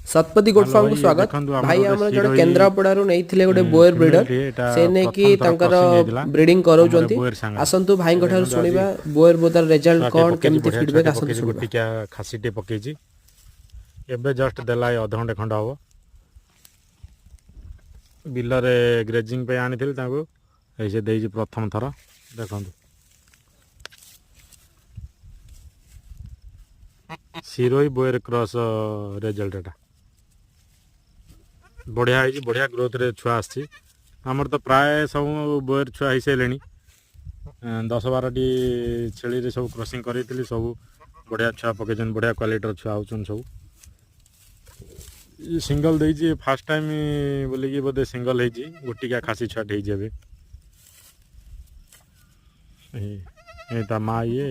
Satpathy goat farm को स्वागत भाई आम जड़े केन्द्रापड़ारू नहीं गोटे बोयर ब्रिडर से नहीं ब्रिडिंग कराउछंती आसंतु भाई ठार शुणा बोयर बोतार रिजल्ट कौन केमती फीडबैक आसंतु गोटिका खासीटे पकेछि एबे जस्ट देला अध घंटे खंड हम बिलरे ग्रेजिंग पे आनी तांको ऐसे देइछि प्रथम थर देखंतु सिरोई बोयर क्रॉस रिजल्ट एटा बढ़िया है बढ़िया ग्रोथ रे छुआ आसी आमर तो प्राय सब बोयर छुआ हो सारे 10-12टी छेली रे सब क्रॉसिंग करी सब बढ़िया छुआ पकईन बढ़िया क्वालिटर छुआ होचन सब सिंगल देइछि फर्स्ट टाइम बोलिकी बोधे सिंगल है गोटिका खासी छुआटे हो ता माँ ये